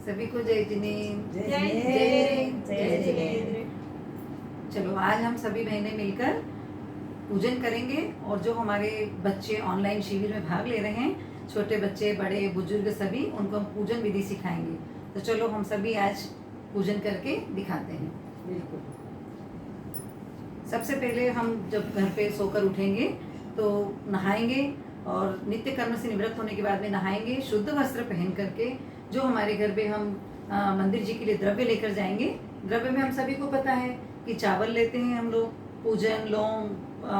सभी को जय जिनेन्द्र। जय जिनेन्द्र, जय जिनेन्द्र। चलो आज हम सभी बहनें मिलकर पूजन करेंगे और जो हमारे बच्चे ऑनलाइन शिविर में भाग ले रहे हैं, छोटे बच्चे बड़े बुजुर्ग सभी, उनको हम पूजन विधि सिखाएंगे। तो चलो हम सभी आज पूजन करके दिखाते हैं। बिल्कुल। सबसे पहले हम जब घर पे सोकर उठेंगे तो नहाएंगे और नित्य कर्म से निवृत्त होने के बाद में नहाएंगे, शुद्ध वस्त्र पहन करके जो हमारे घर पे हम मंदिर जी के लिए द्रव्य लेकर जाएंगे। द्रव्य में हम सभी को पता है कि चावल लेते हैं हम लोग, पूजन, लौंग,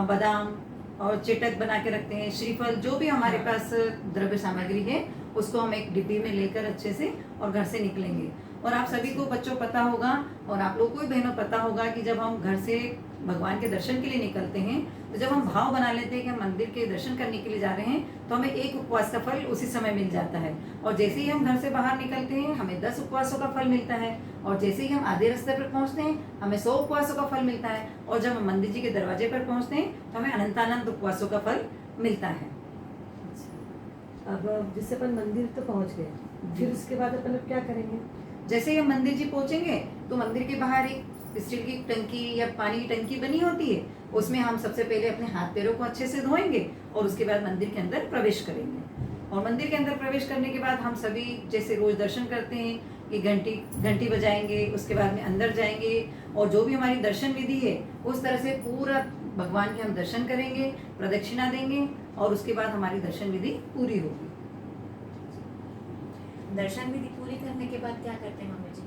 बादाम और चिटक बना के रखते हैं, श्रीफल, जो भी हमारे पास द्रव्य सामग्री है उसको हम एक डिब्बी में लेकर अच्छे से और घर से निकलेंगे। और आप सभी को बच्चों पता होगा और आप लोगों को भी बहनों पता होगा कि जब हम घर से भगवान के दर्शन के लिए निकलते हैं तो जब हम भाव बना लेते हैं कि हम मंदिर के दर्शन करने के लिए जा रहे हैं तो हमें एक उपवास का फल उसी समय मिल जाता है। और जैसे ही हम घर से बाहर निकलते हैं हमें 10 उपवासों का फल मिलता है। और जैसे ही हम आधे रास्ते पर पहुंचते हैं हमें 100 उपवासों का फल मिलता है। और जब हम मंदिर जी के दरवाजे पर पहुंचते हैं तो हमें अनंतानंत उपवासों का फल मिलता है। अब जिससे अपन मंदिर तो पहुंच गए, फिर उसके बाद अपन लोग क्या करेंगे? जैसे ही हम मंदिर जी पहुंचेंगे तो मंदिर के बाहर एक स्टील की टंकी या पानी की टंकी बनी होती है, उसमें हम सबसे पहले अपने हाथ पैरों को अच्छे से धोएंगे और उसके बाद मंदिर के अंदर प्रवेश करेंगे। और मंदिर के अंदर प्रवेश करने के बाद हम सभी जैसे रोज दर्शन करते हैं कि घंटी बजाएंगे, उसके बाद में अंदर जाएंगे और जो भी हमारी दर्शन विधि है उस तरह से पूरा भगवान के हम दर्शन करेंगे, प्रदक्षिणा देंगे और उसके बाद हमारी दर्शन विधि पूरी होगी। दर्शन विधि पूरी करने के बाद क्या करते हैं मम्मी जी?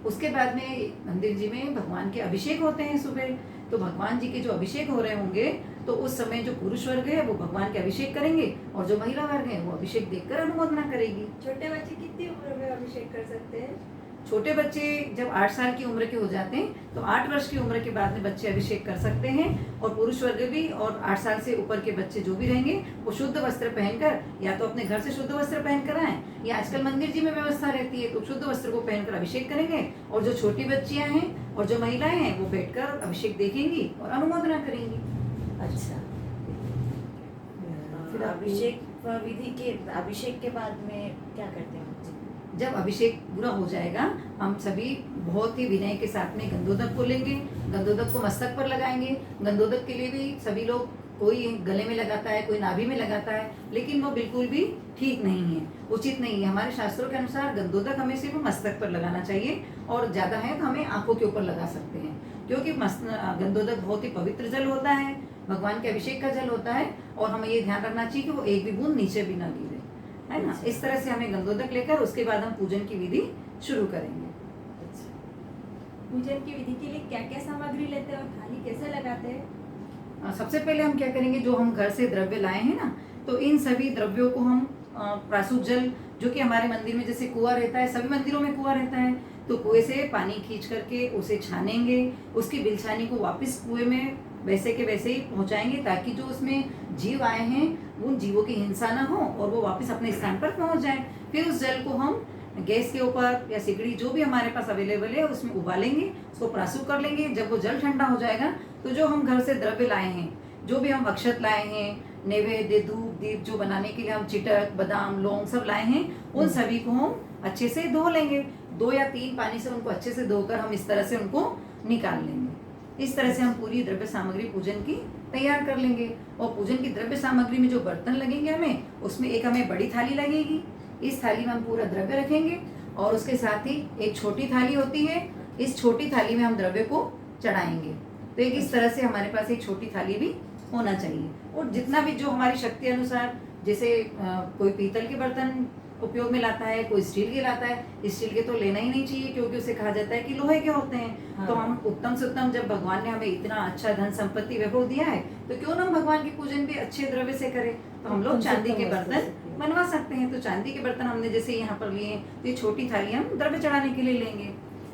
उसके बाद में मंदिर जी में भगवान के अभिषेक होते हैं सुबह। तो भगवान जी के जो अभिषेक हो रहे होंगे तो उस समय जो पुरुष वर्ग है वो भगवान के अभिषेक करेंगे और जो महिला वर्ग है वो अभिषेक देखकर अनुमोदना करेगी। छोटे बच्चे कितनी उम्र में अभिषेक कर सकते हैं? छोटे बच्चे जब 8 साल की उम्र के हो जाते हैं तो 8 वर्ष की उम्र के बाद में बच्चे अभिषेक कर सकते हैं। और पुरुष वर्ग भी और 8 साल से ऊपर के बच्चे जो भी रहेंगे वो शुद्ध वस्त्र पहनकर, या तो अपने घर से शुद्ध वस्त्र पहनकर आए या आजकल मंदिर जी में व्यवस्था रहती है तो शुद्ध वस्त्र को पहनकर अभिषेक करेंगे। और जो छोटी बच्चियां हैं और जो महिलाएं हैं वो बैठकर अभिषेक देखेंगी और अनुमोदना करेंगी। अच्छा, फिर अभिषेक के बाद में क्या करते हैं? जब अभिषेक पूरा हो जाएगा हम सभी बहुत ही विनय के साथ में गंधोदक को लेंगे, गंधोदक को मस्तक पर लगाएंगे। गंधोदक के लिए भी सभी लोग, कोई गले में लगाता है, कोई नाभि में लगाता है, लेकिन वो बिल्कुल भी ठीक नहीं है, उचित नहीं है। हमारे शास्त्रों के अनुसार गंधोदक हमें सिर्फ मस्तक पर लगाना चाहिए और ज़्यादा है तो हमें आंखों के ऊपर लगा सकते हैं, क्योंकि गंधोदक बहुत ही पवित्र जल होता है, भगवान के अभिषेक का जल होता है और हमें ये ध्यान रखना चाहिए कि वो एक भी बूंद नीचे भी ना गिरे, है ना। इस तरह से हमें गंधोदक लेकर उसके बाद हम पूजन की विधि शुरू करेंगे। पूजन की विधि के लिए क्या क्या सामग्री लेते हैं और थाली कैसे लगाते हैं? सबसे पहले हम क्या करेंगे, जो हम घर से द्रव्य लाए हैं ना, तो इन सभी द्रव्यों को हम प्रासूक जल, जो कि हमारे मंदिर में जैसे कुआं रहता है, सभी मंदिरों में कुआं रहता है, तो कुएं से पानी खींच करके उसे छानेंगे, उसकी बिलछानी को वापस कुएं में वैसे के वैसे ही पहुंचाएंगे ताकि जो उसमें जीव आए हैं उन जीवों की हिंसा ना हो और वो वापस अपने स्थान पर पहुंच जाए। फिर उस जल को हम गैस के ऊपर या सिगड़ी जो भी हमारे पास अवेलेबल है उसमें उबालेंगे, उसको प्रासूक कर लेंगे। जब वो जल ठंडा हो जाएगा तो जो हम घर से द्रव्य लाए हैं, जो भी हम अक्षत लाए हैं, नैवेद्य, धूप, दीप जो बनाने के लिए हम चिटक, बादाम, लौंग सब लाए हैं, उन सभी को हम अच्छे से धो लेंगे। 2 या 3 पानी से उनको अच्छे से धोकर हम इस तरह से उनको निकाल लेंगे। इस तरह से हम पूरी द्रव्य सामग्री पूजन की तैयार कर लेंगे। और पूजन की द्रव्य सामग्री में जो बर्तन लगेंगे हमें, उसमें एक हमें बड़ी थाली लगेगी, इस थाली में हम पूरा द्रव्य रखेंगे और उसके साथ ही एक छोटी थाली होती है, इस छोटी थाली में हम द्रव्य को चढ़ाएंगे। तो एक इस तरह से हमारे पास एक छोटी थाली भी होना चाहिए। और जितना भी जो हमारी शक्ति अनुसार, जैसे कोई पीतल के बर्तन उपयोग में लाता है, कोई स्टील के लाता है, स्टील के तो लेना ही नहीं चाहिए क्योंकि उसे कहा जाता है कि लोहे के होते हैं। हाँ। तो हम उत्तम से उत्तम, जब भगवान ने हमें इतना अच्छा धन संपत्ति वैभव दिया है तो क्यों ना हम भगवान की पूजन भी अच्छे द्रव्य से करें। तो हम लोग चांदी के बर्तन बनवा सकते हैं। तो चांदी के बर्तन हमने जैसे यहाँ पर लिए, तो ये छोटी थाली हम द्रव्य चढ़ाने के लिए लेंगे।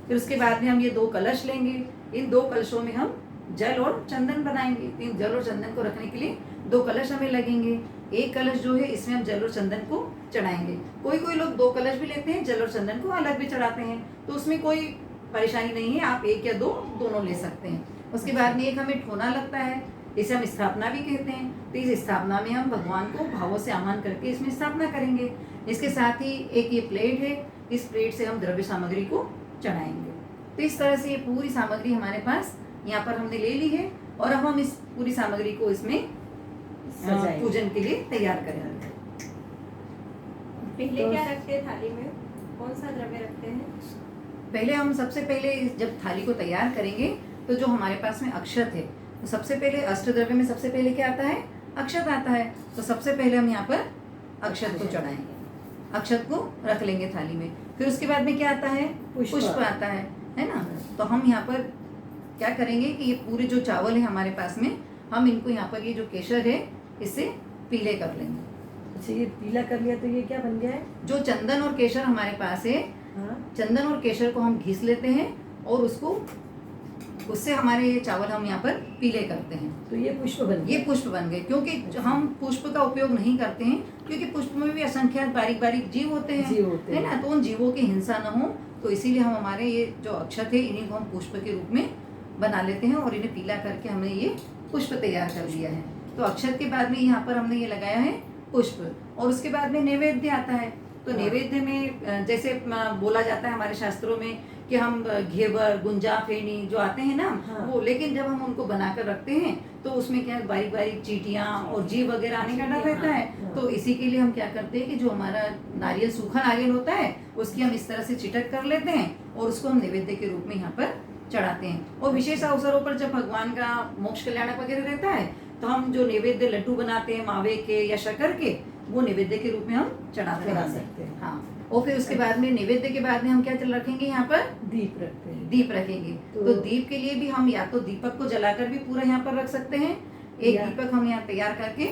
फिर उसके बाद में हम ये 2 कलश लेंगे, इन 2 कलशों में हम जल और चंदन बनाएंगे। इन जल और चंदन को रखने के लिए 2 कलश हमें लगेंगे। एक कलश जो है इसमें हम जल और चंदन को चढ़ाएंगे। कोई लोग 2 कलश भी लेते हैं, जल और चंदन को अलग भी चढ़ाते हैं, तो उसमें कोई परेशानी नहीं है, आप 1 या 2 दोनों ले सकते हैं। उसके बाद में एक हमें ठोना लगता है, इसे हम स्थापना भी कहते हैं। तो इस स्थापना में हम भगवान को भावों से आह्वान करके इसमें स्थापना करेंगे। इसके साथ ही एक ये प्लेट है, इस प्लेट से हम द्रव्य सामग्री को चढ़ाएंगे। तो इस तरह से ये पूरी सामग्री हमारे पास यहाँ पर हमने ले ली है और अब हम इस पूरी सामग्री को इसमें पूजन के लिए तैयार करेंगे। पहले क्या रखते हैं थाली में, कौन सा द्रव्य रखते हैं? पहले हम सबसे पहले जब थाली को तैयार करेंगे तो जो हमारे पास में अक्षत है, तो सबसे पहले अष्ट द्रव्य में सबसे पहले क्या आता है? अक्षत आता है। तो सबसे पहले हम यहाँ पर अक्षत को चढ़ाएंगे, अक्षत को रख लेंगे थाली में। फिर उसके बाद में क्या आता है? पुष्प आता है ना। तो हम यहाँ पर क्या करेंगे कि ये पूरे जो चावल है हमारे पास में, हम इनको यहाँ पर ये जो केसर है इससे पीले कर लेंगे। अच्छा, ये पीला कर लिया तो ये क्या बन गया है? जो चंदन और केसर हमारे पास है, हाँ, चंदन और केसर को हम घिस लेते हैं और उससे हमारे ये चावल हम यहाँ पर पीले करते हैं। तो ये पुष्प बन गए। ये पुष्प बन गए, क्योंकि हम पुष्प का उपयोग नहीं करते हैं, क्योंकि पुष्प में भी असंख्यात बारीक बारीक जीव होते हैं, है ना। तो उन जीवों की हिंसा न हो, तो इसीलिए हम हमारे ये जो अक्षत है इन्हीं को हम पुष्प के रूप में बना लेते हैं और इन्हें पीला करके हमने ये पुष्प तैयार कर लिया है। तो अक्षत के बाद में यहाँ पर हमने ये लगाया है पुष्प, और उसके बाद में नैवेद्य आता है। तो नैवेद्य में जैसे बोला जाता है हमारे शास्त्रों में कि हम घेवर, गुंजा, फेनी जो आते हैं ना, हाँ। वो, लेकिन जब हम उनको बनाकर रखते हैं तो उसमें क्या बारीक बारीक चींटियां और जीव वगैरह आने का डर रहता है। हाँ। तो इसी के लिए हम क्या करते हैं कि जो हमारा नारियल, सूखा नारियल होता है, उसकी हम इस तरह से चिटक कर लेते हैं और उसको हम नैवेद्य के रूप में यहाँ पर चढ़ाते हैं। और विशेष अवसरों पर जब भगवान का मोक्ष कल्याणक वगैरह रहता है तो हम जो नैवेद्य लड्डू बनाते हैं मावे के या शक्कर के, वो नैवेद्य के रूप में हम चढ़ा सकते हैं। हाँ, और फिर उसके बाद में नैवेद्य के बाद में हम क्या रखेंगे? यहाँ पर दीप रखते हैं। दीप रखेंगे। तो दीप के लिए भी हम या तो दीपक को जलाकर भी पूरा यहाँ पर रख सकते हैं, एक दीपक हम यहाँ तैयार करके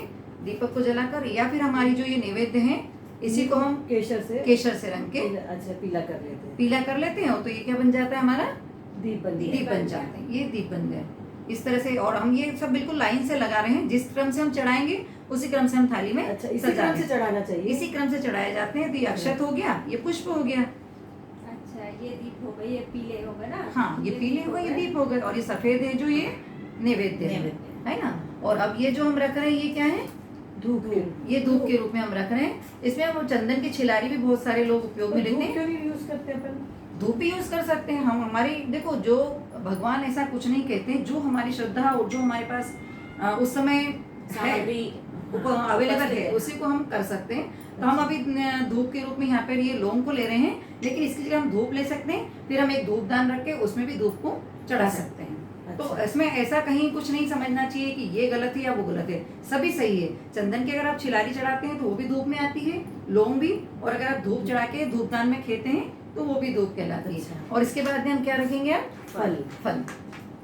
दीपक को जलाकर, या फिर हमारी जो ये नैवेद्य है इसी को हम केसर से रंग के अच्छा पीला कर लेते हैं। तो ये क्या बन जाता है? हमारा दीप बन जाते हैं। ये दीप बन गए इस तरह से। और हम ये सब बिल्कुल लाइन से लगा रहे हैं, जिस क्रम से हम चढ़ाएंगे उसी क्रम से हम थाली में अच्छा, इसी क्रम से चढ़ाना चाहिए। इसी क्रम से चढ़ाए जाते हैं। तो ये अक्षत हो गया, ये पुष्प हो गया। अच्छा, ये दीप हो गए, ये पीले हो गए ना। हाँ, ये पीले हो गए, ये दीप हो गए, और ये सफेद है जो ये नैवेद्य है ना। और अब ये जो हम रख रहे हैं ये क्या है? धूप। ये धूप के रूप में हम रख रहे हैं। इसमें हम चंदन की छिलारी भी बहुत सारे लोग उपयोग में लेते हैं। क्यों नहीं यूज करते अपन? धूप भी यूज कर सकते हैं हम। हमारी देखो, जो भगवान ऐसा कुछ नहीं कहते, जो हमारी श्रद्धा और जो हमारे पास उस समय अवेलेबल है उसी को हम कर सकते हैं। तो हम अभी धूप के रूप में यहाँ पर ये लौंग को ले रहे हैं, लेकिन इसकी जगह हम धूप ले सकते हैं। फिर हम एक धूपदान रख के उसमें भी धूप को चढ़ा सकते हैं। तो इसमें ऐसा कहीं कुछ नहीं समझना चाहिए कि ये गलत है या वो गलत है, सभी सही है। चंदन की अगर आप छिलारी चढ़ाते हैं तो वो भी धूप में आती है, लौंग भी, और अगर आप धूप चढ़ा के धूपदान में खेते हैं तो वो भी धूप कहलाती है। और इसके बाद में हम क्या रखेंगे? फल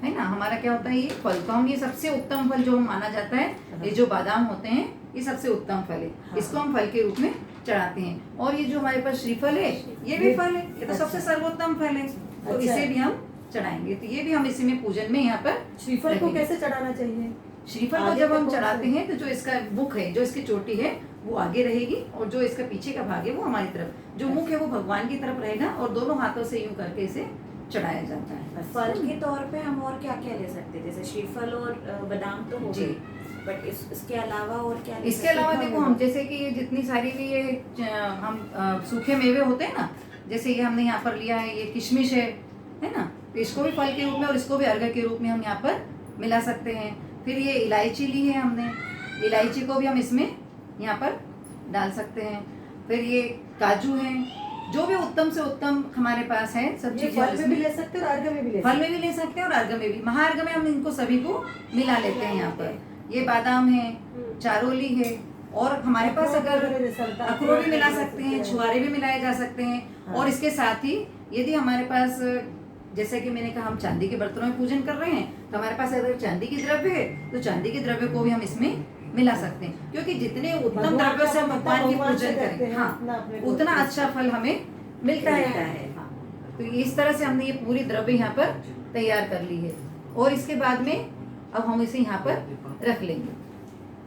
है ना। हमारा क्या होता है? ये फल। तो हम ये सबसे उत्तम फल जो माना जाता है, ये जो बादाम होते हैं, ये सबसे उत्तम फल है। इसको हम फल के रूप में चढ़ाते हैं। और ये जो हमारे पास श्रीफल है, ये भी फल है, ये तो सबसे सर्वोत्तम फल है। तो इसे भी हम चढ़ाएंगे। तो ये भी हम इसी में पूजन में यहाँ पर श्रीफल को कैसे चढ़ाना चाहिए? श्रीफल को जब हम चढ़ाते हैं तो जो इसका मुख है, जो इसकी चोटी है, वो आगे रहेगी, और जो इसका पीछे का भाग है वो हमारी तरफ, जो मुख है वो भगवान की तरफ रहेगा, और दोनों हाथों से यूं करके इसे चढ़ाया जाता है। फल के तौर पे हम और क्या क्या ले सकते हैं? जैसे श्रीफल और बादाम तो हो गए, बट इसके अलावा और क्या? इसके अलावा देखो, हम जैसे कि ये जितनी सारी भी ये हम सूखे मेवे होते हैं ना, जैसे ये हमने यहाँ पर लिया है, ये किशमिश है ना, तो इसको भी फल के रूप में और इसको भी अर्घ्य के रूप में हम यहाँ पर मिला सकते हैं। फिर ये इलायची ली है हमने, इलायची को भी हम इसमें यहाँ पर डाल सकते हैं। फिर ये काजू है, जो भी उत्तम से उत्तम हमारे पास है सब चीजें। फल में भी ले सकते हैं और अर्घ्य में भी ले सकते हैं। फल में भी ले सकते हैं और अर्घ्य में भी। महाअर्घ्य में हम इनको सभी को मिला लेते हैं यहाँ पर। ये बादाम है, चारोली है, और हमारे पास अगर अखरोट भी मिला सकते हैं, छुआरे भी मिलाए जा सकते हैं। और इसके साथ ही यदि हमारे पास, जैसे कि मैंने कहा, हम चांदी के बर्तनों में पूजन कर रहे हैं, तो हमारे पास अगर चांदी की द्रव्य है तो चांदी के द्रव्य को भी हम इसमें मिला सकते हैं, क्योंकि जितने उत्तम द्रव्यों से हम भगवान की पूजन करें, हाँ, उतना अच्छा फल हमें मिलता है। हाँ, तो इस तरह से हमने ये पूरी द्रव्य यहाँ पर तैयार कर ली है। और इसके बाद में अब हम इसे यहाँ पर रख लेंगे।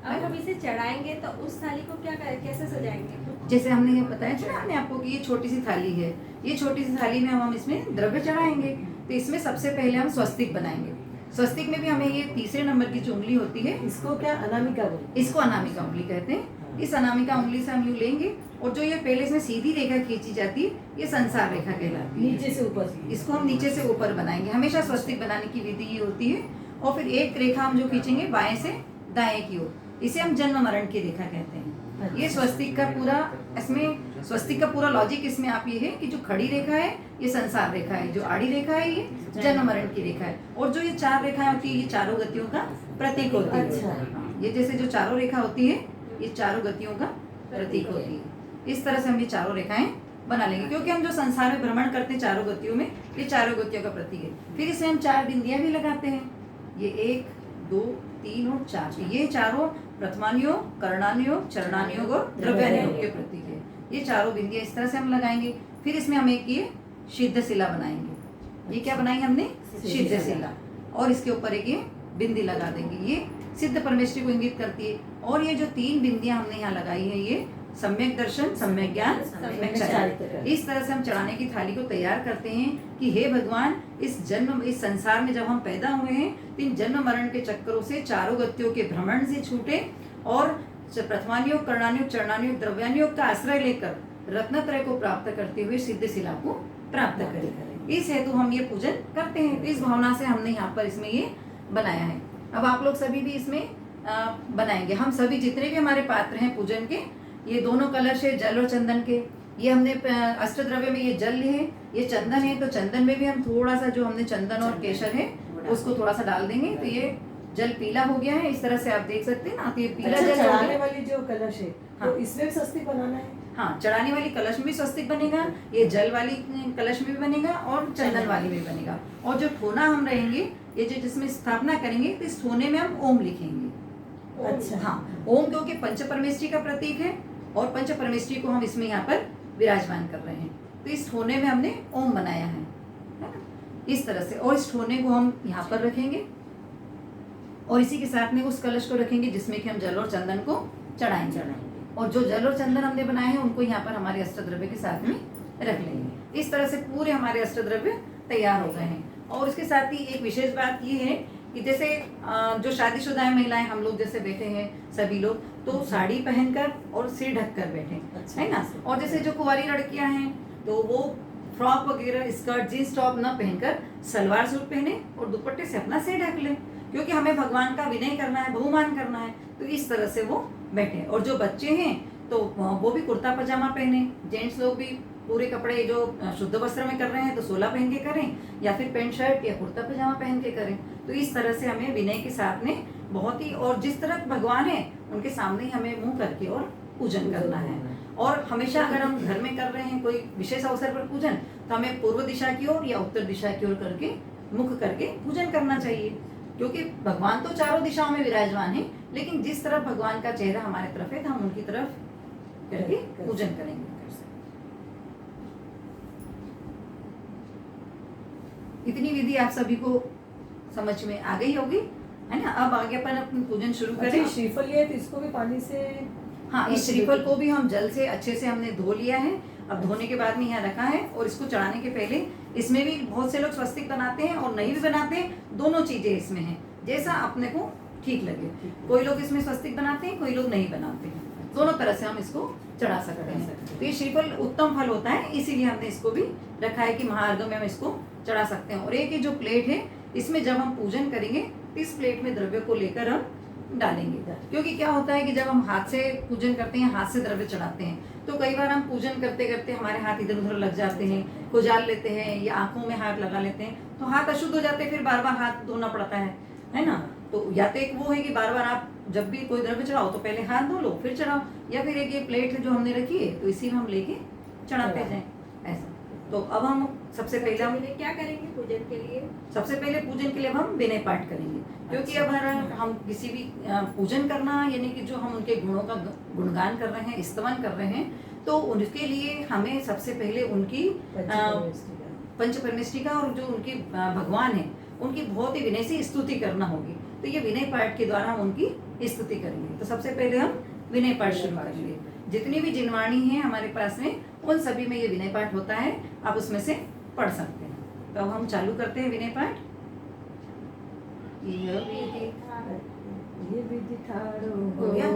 अब हम इसे चढ़ाएंगे तो उस थाली को कैसे सजाएंगे? जैसे हमने ये बताया था ना हमने आपको कि ये छोटी सी थाली है, ये छोटी सी थाली में हम इसमें द्रव्य चढ़ाएंगे। तो इसमें सबसे पहले हम स्वस्तिक बनाएंगे। स्वस्तिक में भी हमें ये तीसरे नंबर की जो उंगली होती है, इसको क्या अनामिका बोलते हैं? इसको अनामिका उंगली कहते हैं। इस अनामिका उंगली से हम यूं लेंगे और जो ये पहले इसमें सीधी रेखा खींची जाती है ये संसार रेखा कहलाती है। नीचे से ऊपर। इसको हम नीचे से ऊपर बनाएंगे, हमेशा स्वस्तिक बनाने की विधि ये होती है। और फिर एक रेखा हम जो खींचेंगे बाएं से दाएं की ओर, इसे हम जन्म मरण की रेखा कहते हैं। ये स्वस्तिक का पूरा, इसमें स्वस्तिक का पूरा लॉजिक इसमें आप ये है कि जो खड़ी रेखा है ये संसार रेखा है, जो आड़ी रेखा है ये जन्म मरण की रेखा है, और जो ये चार रेखाएं होती है ये चारों गतियों का प्रतीक होती है। अच्छा। ये जैसे जो चारों रेखा होती है ये चारों गतियों का प्रतीक होती है। इस तरह से हम ये चारों रेखाएं बना लेंगे, क्योंकि हम जो संसार में भ्रमण करते हैं चारों गतियों में, ये चारों गतियों का प्रतीक है। फिर इसे हम 4 बिंदियां भी लगाते हैं, ये 1 2 3 और 4, ये चारों प्रथमानुयोग, करणानुयोग, चरणानुयोग और द्रव्यानुयोग के प्रतीक है। ये चारों बिंदियां इस तरह से हम लगाएंगे। फिर इसमें हम एक ये सिद्ध शिला बनाएंगे। ये क्या बनाएंगे हमने? सिद्ध शिला, और इसके ऊपर एक ये बिंदी लगा देंगे, ये सिद्ध परमेश्वरी को इंगित करती है। और ये जो 3 बिंदियां हमने यहाँ लगाई है ये सम्यक दर्शन, सम्यक ज्ञान, सम्यक चारित्र। इस तरह से हम चढ़ाने की थाली को तैयार करते हैं कि हे भगवान, इस संसार में जब हम पैदा हुए हैं तो इन जन्म मरण के चक्करों से, चारों गतियों के भ्रमण से छूटे और प्रथमानुयोग, करणानुयोग, चरणानुयोग, द्रव्यानुयोग का आश्रय लेकर रत्नत्रय को प्राप्त करते हुए सिद्ध शिला को प्राप्त करें। इस हेतु हम ये पूजन करते हैं। इस भावना से हमने यहाँ पर इसमें ये बनाया है। अब आप लोग सभी भी इसमें बनाएंगे। हम सभी जितने भी हमारे पात्र हैं पूजन के, ये दोनों कलश है जल और चंदन के। ये हमने अष्ट द्रव्य में ये जल है, ये चंदन है, तो चंदन में भी हम थोड़ा सा जो हमने चंदन और केसर है उसको थोड़ा सा डाल देंगे, तो ये जल पीला हो गया है। इस तरह से आप देख सकते हैं ना, तो ये पीला जल चढ़ाने वाली जो कलश है हाँ। तो इसमें भी स्वस्तिक बनाना है। हाँ, चढ़ाने वाली कलश में भी स्वस्तिक बनेगा, ये जल वाली कलश में भी बनेगा और चंदन वाली में बनेगा। और जो ठोना हम रहेंगे, ये जो जिसमें स्थापना करेंगे, तो इस ठोने में हम ओम लिखेंगे। अच्छा। हाँ, ओम क्योंकि पंच परमेष्ठी का प्रतीक है और पंच परमेष्ठी को हम इसमें यहाँ पर विराजमान कर रहे हैं, तो इस ठोने में हमने ओम बनाया है ना, इस तरह से। और इस ठोने को हम यहाँ पर रखेंगे और इसी के साथ में उस कलश को रखेंगे जिसमें कि हम जल और चंदन को चढ़ाएंगे। और जो जल और चंदन हमने बनाए हैं उनको यहाँ पर हमारे अष्टद्रव्य के साथ में रख लेंगे। इस तरह से पूरे हमारे अष्टद्रव्य तैयार हो गए हैं। और उसके साथ ही एक विशेष बात ये है कि जैसे जो शादीशुदा महिलाएं, हम लोग जैसे बैठे हैं सभी लोग, तो साड़ी पहनकर और सिर ढककर बैठे, है ना। और जैसे जो कुंवारी लड़कियां हैं तो वो फ्रॉक वगैरह, स्कर्ट, जींस टॉप न पहनकर सलवार सूट पहने और दुपट्टे से अपना सिर ढक ले, क्योंकि हमें भगवान का विनय करना है, बहुमान करना है, तो इस तरह से वो बैठे। और जो बच्चे हैं तो वो भी कुर्ता पजामा पहने, जेंट्स लोग भी पूरे कपड़े जो शुद्ध वस्त्र में कर रहे हैं तो 16 पहन के करें, या फिर पैंट शर्ट या कुर्ता पजामा पहन के करें। तो इस तरह से हमें विनय के साथ में बहुत ही, और जिस तरह भगवान है उनके सामने ही हमें मुंह करके और पूजन करना है। और हमेशा अगर हम घर में कर रहे हैं कोई विशेष अवसर पर पूजन, तो हमें पूर्व दिशा की ओर या उत्तर दिशा की ओर करके मुख करके पूजन करना चाहिए, क्योंकि भगवान तो चारों दिशाओं में विराजमान है, लेकिन जिस तरफ भगवान का चेहरा हमारे तरफ है तो हम उनकी तरफ करके पूजन करेंगे। इतनी विधि आप सभी को समझ में आ गई होगी, है ना। अब आगे अपन अपनी पूजन शुरू करें। श्रीफल लिया है तो इसको भी पानी से, हाँ, इस श्रीफल को भी हम जल से अच्छे से हमने धो लिया है। अब धोने के बाद में यहाँ रखा है, और इसको चढ़ाने के पहले इसमें भी बहुत से लोग स्वस्तिक बनाते हैं और नहीं भी बनाते हैं, दोनों चीजें इसमें हैं, जैसा अपने को ठीक लगे। कोई लोग इसमें स्वस्तिक बनाते हैं, कोई लोग नहीं बनाते हैं, दोनों तरह से हम इसको चढ़ा सकते हैं। तो ये श्रीफल उत्तम फल होता है, इसीलिए हमने इसको भी रखा है कि महार्घ में हम इसको चढ़ा सकते हैं। और एक ये जो प्लेट है, इसमें जब हम पूजन करेंगे तो इस प्लेट में द्रव्य को लेकर हम डालेंगे, क्योंकि क्या होता है कि जब हम हाथ से पूजन करते हैं, हाथ से द्रव्य चढ़ाते हैं, तो कई बार हम पूजन करते करते हमारे हाथ इधर उधर लग जाते हैं, खुजाल लेते हैं या आंखों में हाथ लगा लेते हैं, तो हाथ अशुद्ध हो जाते हैं, फिर बार बार हाथ धोना पड़ता है ना। तो या तो एक वो है कि बार बार आप जब भी कोई द्रव्य चढ़ाओ तो पहले हाथ धो लो फिर चढ़ाओ, या फिर एक ये प्लेट जो हमने रखी है तो इसी में हम लेके चढ़ाते जाएं ऐसा। तो अब हम सबसे पहले हम क्या करेंगे पूजन के लिए? सबसे पहले पूजन के लिए हम विनय पाठ करेंगे, क्योंकि अब हम किसी भी पूजन करना, यानी कि जो हम उनके गुणों का गुणगान कर रहे हैं, स्तवन कर रहे हैं, तो उनके लिए हमें सबसे पहले उनकी पंच परमेष्ठी का और जो उनके भगवान है उनकी बहुत ही विनय से स्तुति करना होगी। तो ये विनय पाठ के द्वारा हम उनकी स्तुति करेंगे। तो सबसे पहले हम विनय पाठ शुरू करेंगे। जितनी भी जिनवाणी है हमारे पास में, उन सभी में ये विनय पाठ होता है, आप उसमें से पढ़ सकते हैं। तो अब हम चालू करते हैं विनय पाठ। ये विधि ठाड़ो हो गया।